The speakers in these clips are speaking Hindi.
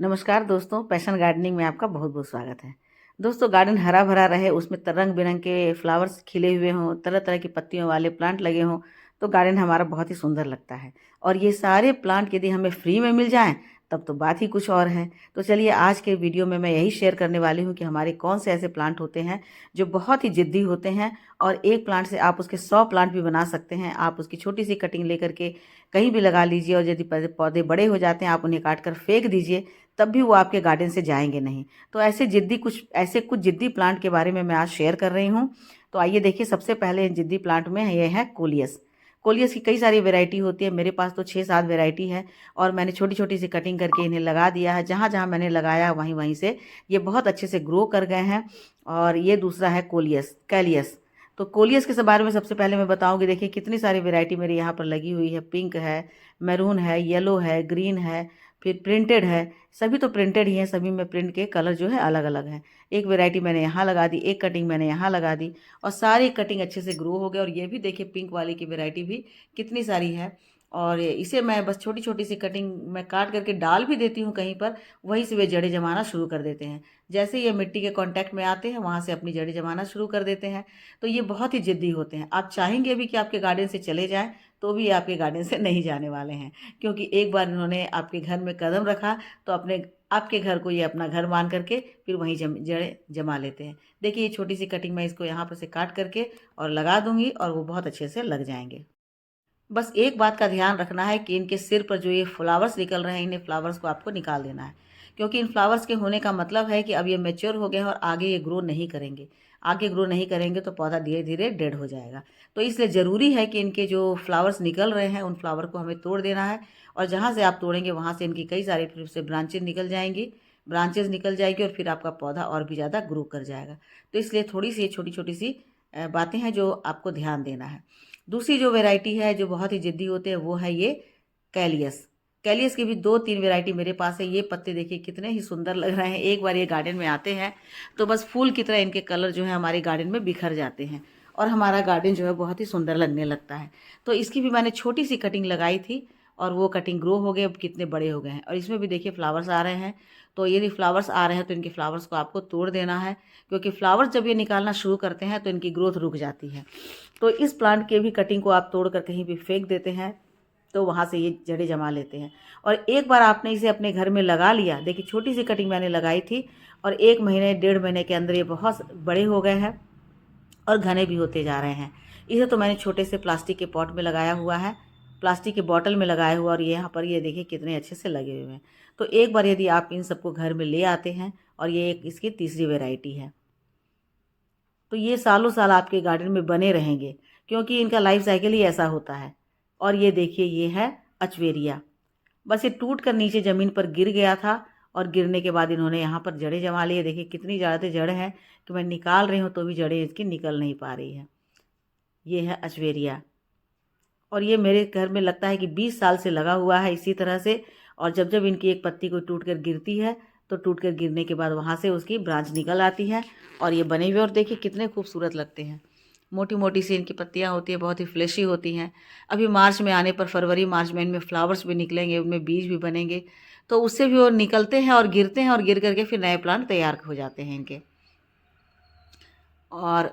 नमस्कार दोस्तों, पैशन गार्डनिंग में आपका बहुत बहुत स्वागत है। दोस्तों, गार्डन हरा भरा रहे, उसमें रंग बिरंग के फ्लावर्स खिले हुए हों, तरह तरह की पत्तियों वाले प्लांट लगे हों, तो गार्डन हमारा बहुत ही सुंदर लगता है। और ये सारे प्लांट यदि हमें फ्री में मिल जाएं तब तो बात ही कुछ और है। तो चलिए, आज के वीडियो में मैं यही शेयर करने वाली हूँ कि हमारे कौन से ऐसे प्लांट होते हैं जो बहुत ही जिद्दी होते हैं, और एक प्लांट से आप उसके 100 प्लांट भी बना सकते हैं। आप उसकी छोटी सी कटिंग लेकर के कहीं भी लगा लीजिए, और यदि पौधे बड़े हो जाते हैं आप उन्हें काट कर फेंक दीजिए, तब भी वो आपके गार्डन से जाएंगे नहीं। तो ऐसे कुछ जिद्दी प्लांट के बारे में मैं आज शेयर कर रही हूँ। तो आइए देखिए, सबसे पहले जिद्दी प्लांट में ये है कोलियस। कोलियस की कई सारी वैरायटी होती है, मेरे पास तो 6-7 वैरायटी है, और मैंने छोटी छोटी सी कटिंग करके इन्हें लगा दिया है। जहाँ जहाँ मैंने लगाया वहीं वहीं से ये बहुत अच्छे से ग्रो कर गए हैं। और ये दूसरा है कैलियस। तो कोलियस के बारे में सबसे पहले मैं बताऊंगी। देखिए कितनी सारी वैरायटी मेरे यहाँ पर लगी हुई है। पिंक है, मैरून है, येलो है, ग्रीन है, फिर प्रिंटेड है। सभी तो प्रिंटेड ही हैं, सभी में प्रिंट के कलर जो है अलग अलग हैं। एक वैरायटी मैंने यहाँ लगा दी, एक कटिंग मैंने यहाँ लगा दी, और सारी कटिंग अच्छे से ग्रो हो गए। और ये भी देखिए, पिंक वाली की वैरायटी भी कितनी सारी है। और इसे मैं बस छोटी छोटी सी कटिंग मैं काट करके डाल भी देती हूँ कहीं पर, वहीं से वे जड़ें जमाना शुरू कर देते हैं। जैसे ये मिट्टी के कांटेक्ट में आते हैं, वहाँ से अपनी जड़ें जमाना शुरू कर देते हैं। तो ये बहुत ही जिद्दी होते हैं। आप चाहेंगे भी कि आपके गार्डन से चले जाएं, तो भी आपके गार्डन से नहीं जाने वाले हैं, क्योंकि एक बार इन्होंने आपके घर में कदम रखा तो आपके घर को ये अपना घर मान करके फिर वहीं जड़ें जमा लेते हैं। देखिए, ये छोटी सी कटिंग मैं इसको यहाँ पर से काट करके और लगा दूंगी, और वो बहुत अच्छे से लग जाएंगे। बस एक बात का ध्यान रखना है कि इनके सिर पर जो ये फ्लावर्स निकल रहे हैं, इन्हें फ्लावर्स को आपको निकाल देना है, क्योंकि इन फ्लावर्स के होने का मतलब है कि अब ये मैच्योर हो गए हैं और आगे ये ग्रो नहीं करेंगे। आगे ग्रो नहीं करेंगे तो पौधा धीरे धीरे डेड हो जाएगा। तो इसलिए ज़रूरी है कि इनके जो फ्लावर्स निकल रहे हैं उन फ्लावर को हमें तोड़ देना है। और जहाँ से आप तोड़ेंगे वहाँ से इनकी कई सारी फिर से ब्रांचेज निकल जाएगी, और फिर आपका पौधा और भी ज़्यादा ग्रो कर जाएगा। तो इसलिए थोड़ी सी छोटी छोटी सी बातें हैं जो आपको ध्यान देना है। दूसरी जो वैरायटी है जो बहुत ही जिद्दी होते हैं, वो है ये कैलियस। कैलियस की भी 2-3 वैरायटी मेरे पास है। ये पत्ते देखिए कितने ही सुंदर लग रहे हैं। एक बार ये गार्डन में आते हैं तो बस फूल की तरह इनके कलर जो है हमारे गार्डन में बिखर जाते हैं, और हमारा गार्डन जो है बहुत ही सुंदर लगने लगता है। तो इसकी भी मैंने छोटी सी कटिंग लगाई थी, और वो कटिंग ग्रो हो गए, अब कितने बड़े हो गए हैं। और इसमें भी देखिए फ्लावर्स आ रहे हैं। तो यदि फ्लावर्स आ रहे हैं तो इनके फ्लावर्स को आपको तोड़ देना है, क्योंकि फ्लावर्स जब ये निकालना शुरू करते हैं तो इनकी ग्रोथ रुक जाती है। तो इस प्लांट के भी कटिंग को आप तोड़ कर कहीं भी फेंक देते हैं, तो वहाँ से ये जड़ें जमा लेते हैं। और एक बार आपने इसे अपने घर में लगा लिया, देखिए छोटी सी कटिंग मैंने लगाई थी, और 1 महीने 1.5 महीने के अंदर ये बहुत बड़े हो गए हैं और घने भी होते जा रहे हैं। इसे तो मैंने छोटे से प्लास्टिक के पॉट में लगाया हुआ है, प्लास्टिक के बॉटल में लगाया हुआ, और यहाँ पर ये देखिए कितने अच्छे से लगे हुए हैं। तो एक बार यदि आप इन सबको घर में ले आते हैं, और ये एक इसकी तीसरी वेराइटी है, तो ये सालों साल आपके गार्डन में बने रहेंगे, क्योंकि इनका लाइफ साइकिल ही ऐसा होता है। और ये देखिए, ये है अचवेरिया। बस ये टूट कर नीचे ज़मीन पर गिर गया था, और गिरने के बाद इन्होंने यहाँ पर जड़ें जमा ली है। देखिए कितनी ज़्यादा जड़ हैं कि मैं निकाल रही हूँ तो भी जड़ें इसकी निकल नहीं पा रही हैं। ये है अचवेरिया, और ये मेरे घर में लगता है कि 20 साल से लगा हुआ है इसी तरह से। और जब जब इनकी एक पत्ती को टूट कर गिरती है, तो टूट कर गिरने के बाद वहाँ से उसकी ब्रांच निकल आती है, और ये बने हुए, और देखिए कितने खूबसूरत लगते हैं। मोटी मोटी सी इनकी पत्तियाँ होती हैं, बहुत ही फ्लैशी होती हैं। अभी मार्च में आने पर, फरवरी मार्च में इनमें फ्लावर्स भी निकलेंगे, उनमें बीज भी बनेंगे, तो उससे भी वो निकलते हैं और गिरते हैं, और गिर करके फिर नए प्लांट तैयार हो जाते हैं इनके। और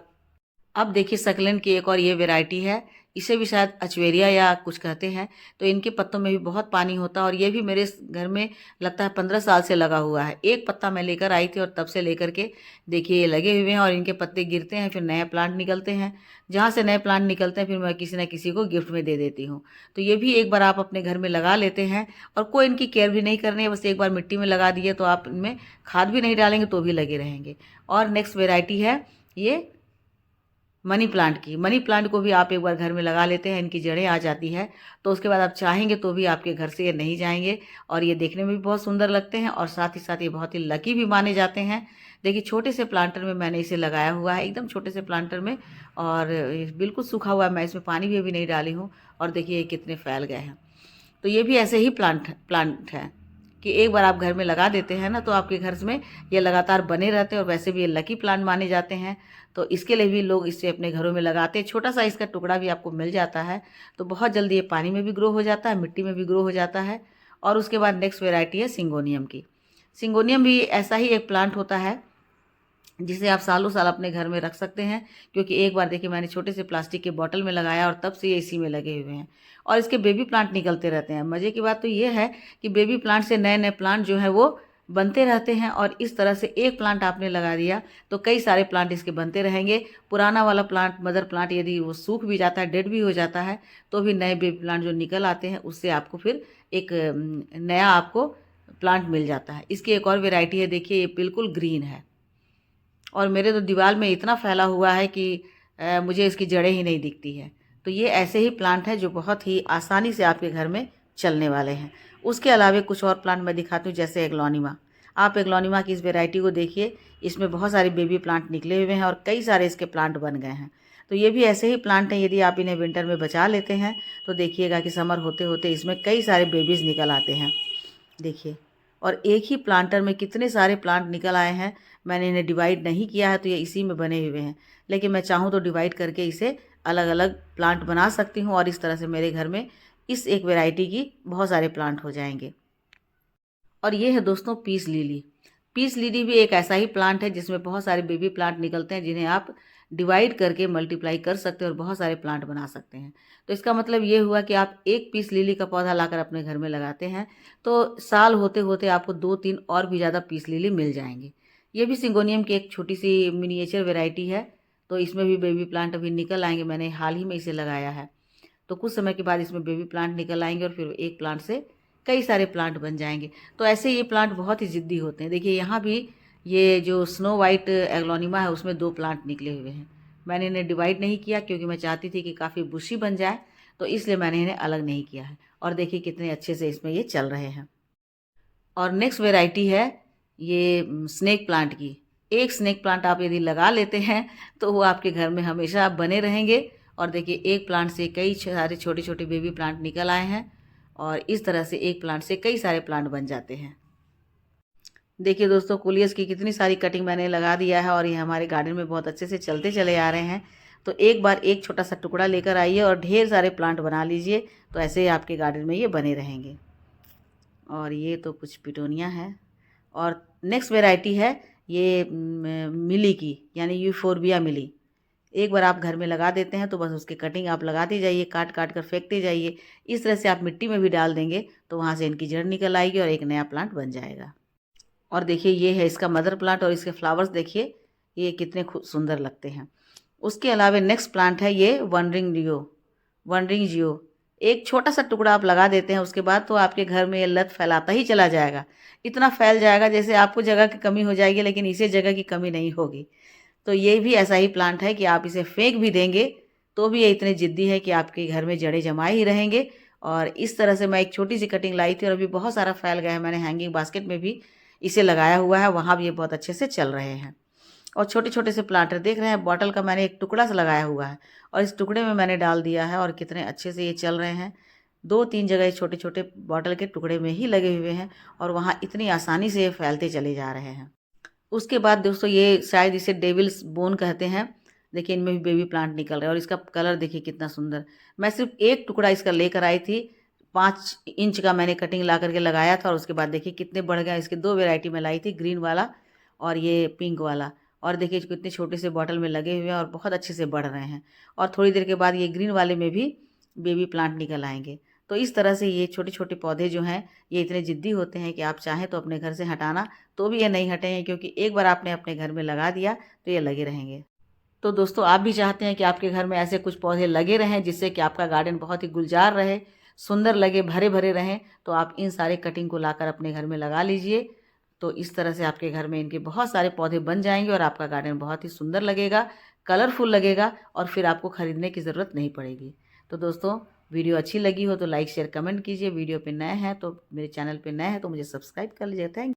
अब देखिए, सकलेंट की एक और ये वैरायटी है, इसे भी शायद अचवेरिया या कुछ कहते हैं। तो इनके पत्तों में भी बहुत पानी होता है, और ये भी मेरे घर में लगता है 15 साल से लगा हुआ है। एक पत्ता मैं लेकर आई थी, और तब से लेकर के देखिए ये लगे हुए हैं, और इनके पत्ते गिरते हैं, फिर नए प्लांट निकलते हैं। जहाँ से नए प्लांट निकलते हैं फिर मैं किसी न किसी को गिफ्ट में दे देती हूँ। तो ये भी एक बार आप अपने घर में लगा लेते हैं, और कोई इनकी केयर भी नहीं करनी है, बस एक बार मिट्टी में लगा दिए तो आप इनमें खाद भी नहीं डालेंगे तो भी लगे रहेंगे। और नेक्स्ट वेराइटी है ये मनी प्लांट को भी आप एक बार घर में लगा लेते हैं, इनकी जड़ें आ जाती है, तो उसके बाद आप चाहेंगे तो भी आपके घर से ये नहीं जाएंगे। और ये देखने में भी बहुत सुंदर लगते हैं, और साथ ही साथ ये बहुत ही लकी भी माने जाते हैं। देखिए छोटे से प्लांटर में मैंने इसे लगाया हुआ है, एकदम छोटे से प्लांटर में, और ये बिल्कुल सूखा हुआ है, मैं इसमें पानी भी अभी नहीं डाली हूँ। और देखिए ये कितने फैल गए हैं। तो ये भी ऐसे ही प्लांट है कि एक बार आप घर में लगा देते हैं ना, तो आपके घर में ये लगातार बने रहते हैं, और वैसे भी ये लकी प्लांट माने जाते हैं। तो इसके लिए भी लोग इसे अपने घरों में लगाते हैं। छोटा सा इसका टुकड़ा भी आपको मिल जाता है, तो बहुत जल्दी ये पानी में भी ग्रो हो जाता है, मिट्टी में भी ग्रो हो जाता है। और उसके बाद नेक्स्ट वेराइटी है सिंगोनियम की। सिंगोनियम भी ऐसा ही एक प्लांट होता है जिसे आप सालों साल अपने घर में रख सकते हैं, क्योंकि एक बार देखिए मैंने छोटे से प्लास्टिक के बॉटल में लगाया और तब से ये इसी में लगे हुए हैं और इसके बेबी प्लांट निकलते रहते हैं। मज़े की बात तो ये है कि बेबी प्लांट से नए नए प्लांट जो हैं वो बनते रहते हैं और इस तरह से एक प्लांट आपने लगा दिया तो कई सारे प्लांट इसके बनते रहेंगे। पुराना वाला प्लांट, मदर प्लांट, यदि वो सूख भी जाता है, डेड भी हो जाता है, तो भी नए बेबी प्लांट जो निकल आते हैं उससे आपको फिर एक नया आपको प्लांट मिल जाता है। इसकी एक और वेराइटी है, देखिए ये बिल्कुल ग्रीन है और मेरे तो दीवार में इतना फैला हुआ है कि मुझे इसकी जड़ें ही नहीं दिखती है। तो ये ऐसे ही प्लांट हैं जो बहुत ही आसानी से आपके घर में चलने वाले हैं। उसके अलावा कुछ और प्लांट मैं दिखाती हूँ, जैसे एग्लोनिमा। आप एग्लोनिमा की इस वेराइटी को देखिए, इसमें बहुत सारे बेबी प्लांट निकले हुए हैं और कई सारे इसके प्लांट बन गए हैं। तो ये भी ऐसे ही प्लांट हैं, यदि आप इन्हें विंटर में बचा लेते हैं तो देखिएगा कि समर होते होते इसमें कई सारे बेबीज़ निकल आते हैं। देखिए, और एक ही प्लांटर में कितने सारे प्लांट निकल आए हैं। मैंने इन्हें डिवाइड नहीं किया है तो ये इसी में बने हुए हैं, लेकिन मैं चाहूँ तो डिवाइड करके इसे अलग अलग प्लांट बना सकती हूँ और इस तरह से मेरे घर में इस एक वैरायटी की बहुत सारे प्लांट हो जाएंगे। और ये है दोस्तों पीस लिली। पीस लिली भी एक ऐसा ही प्लांट है जिसमें बहुत सारे बेबी प्लांट निकलते हैं, जिन्हें आप डिवाइड करके मल्टीप्लाई कर सकते हैं और बहुत सारे प्लांट बना सकते हैं। तो इसका मतलब ये हुआ कि आप एक पीस लिली का पौधा लाकर अपने घर में लगाते हैं तो साल होते होते आपको 2-3 और भी ज़्यादा पीस लिली मिल जाएंगे। ये भी सिंगोनियम की एक छोटी सी मिनिएचर वेराइटी है, तो इसमें भी बेबी प्लांट अभी निकल आएंगे। मैंने हाल ही में इसे लगाया है, तो कुछ समय के बाद इसमें बेबी प्लांट निकल आएंगे और फिर एक प्लांट से कई सारे प्लांट बन जाएंगे। तो ऐसे ये प्लांट बहुत ही ज़िद्दी होते हैं। देखिए यहाँ भी ये जो स्नो वाइट एग्लोनिमा है उसमें 2 प्लांट निकले हुए हैं। मैंने इन्हें डिवाइड नहीं किया क्योंकि मैं चाहती थी कि काफ़ी बुशी बन जाए, तो इसलिए मैंने इन्हें अलग नहीं किया है। और देखिए कितने अच्छे से इसमें ये चल रहे हैं। और नेक्स्ट वेराइटी है ये स्नेक प्लांट की। एक स्नेक प्लांट आप यदि लगा लेते हैं तो वो आपके घर में हमेशा बने रहेंगे। और देखिए एक प्लांट से कई सारे छोटे छोटे बेबी प्लांट निकल आए हैं और इस तरह से एक प्लांट से कई सारे प्लांट बन जाते हैं। देखिए दोस्तों, कोलियस की कितनी सारी कटिंग मैंने लगा दिया है और ये हमारे गार्डन में बहुत अच्छे से चलते चले आ रहे हैं। तो एक बार एक छोटा सा टुकड़ा लेकर आइए और ढेर सारे प्लांट बना लीजिए, तो ऐसे ही आपके गार्डन में ये बने रहेंगे। और ये तो कुछ पिटोनिया है। और नेक्स्ट वेराइटी है ये मिली की, यानी यूफोरबिया मिली। एक बार आप घर में लगा देते हैं तो बस उसकी कटिंग आप लगाते जाइए, काट काट कर फेंकते जाइए। इस तरह से आप मिट्टी में भी डाल देंगे तो वहाँ से इनकी जड़ निकल आएगी और एक नया प्लांट बन जाएगा। और देखिए ये है इसका मदर प्लांट और इसके फ्लावर्स देखिए ये कितने सुंदर लगते हैं। उसके अलावा नेक्स्ट प्लांट है ये वनरिंग जियो। एक छोटा सा टुकड़ा आप लगा देते हैं, उसके बाद तो आपके घर में ये लत फैलाता ही चला जाएगा। इतना फैल जाएगा जैसे आपको जगह की कमी हो जाएगी, लेकिन इसे जगह की कमी नहीं होगी। तो ये भी ऐसा ही प्लांट है कि आप इसे फेंक भी देंगे तो भी ये इतने ज़िद्दी है कि आपके घर में जड़ें जमाए ही रहेंगे। और इस तरह से मैं एक छोटी सी कटिंग लाई थी और अभी बहुत सारा फैल गया है। मैंने हैंगिंग बास्केट में भी इसे लगाया हुआ है, वहाँ भी ये बहुत अच्छे से चल रहे हैं। और छोटे छोटे से प्लांटर देख रहे हैं, बॉटल का मैंने एक टुकड़ा सा लगाया हुआ है और इस टुकड़े में मैंने डाल दिया है और कितने अच्छे से ये चल रहे हैं। 2-3 जगह छोटे छोटे बॉटल के टुकड़े में ही लगे हुए हैं और वहाँ इतनी आसानी से ये फैलते चले जा रहे हैं। उसके बाद दोस्तों ये शायद इसे डेविल्स बोन कहते हैं। देखिए इनमें भी बेबी प्लांट निकल रहे हैं और इसका कलर देखिए कितना सुंदर। मैं सिर्फ एक टुकड़ा इसका लेकर आई थी, 5 इंच का मैंने कटिंग ला करके लगाया था और उसके बाद देखिए कितने बढ़ गए। इसके 2 वेराइटी में लाई थी, ग्रीन वाला और ये पिंक वाला। और देखिए कितने छोटे से बॉटल में लगे हुए हैं और बहुत अच्छे से बढ़ रहे हैं। और थोड़ी देर के बाद ये ग्रीन वाले में भी बेबी प्लांट निकल आएंगे। तो इस तरह से ये छोटे छोटे पौधे जो हैं ये इतने ज़िद्दी होते हैं कि आप चाहें तो अपने घर से हटाना तो भी ये नहीं हटेंगे, क्योंकि एक बार आपने अपने घर में लगा दिया तो ये लगे रहेंगे। तो दोस्तों आप भी चाहते हैं कि आपके घर में ऐसे कुछ पौधे लगे रहें जिससे कि आपका गार्डन बहुत ही गुलजार रहे, सुंदर लगे, भरे भरे रहें, तो आप इन सारे कटिंग को लाकर अपने घर में लगा लीजिए। तो इस तरह से आपके घर में इनके बहुत सारे पौधे बन जाएंगे और आपका गार्डन बहुत ही सुंदर लगेगा, कलरफुल लगेगा और फिर आपको ख़रीदने की ज़रूरत नहीं पड़ेगी। तो दोस्तों वीडियो अच्छी लगी हो तो लाइक शेयर कमेंट कीजिए। वीडियो पे नए हैं तो मेरे चैनल पे नए हैं तो मुझे सब्सक्राइब कर लीजिए। थैंक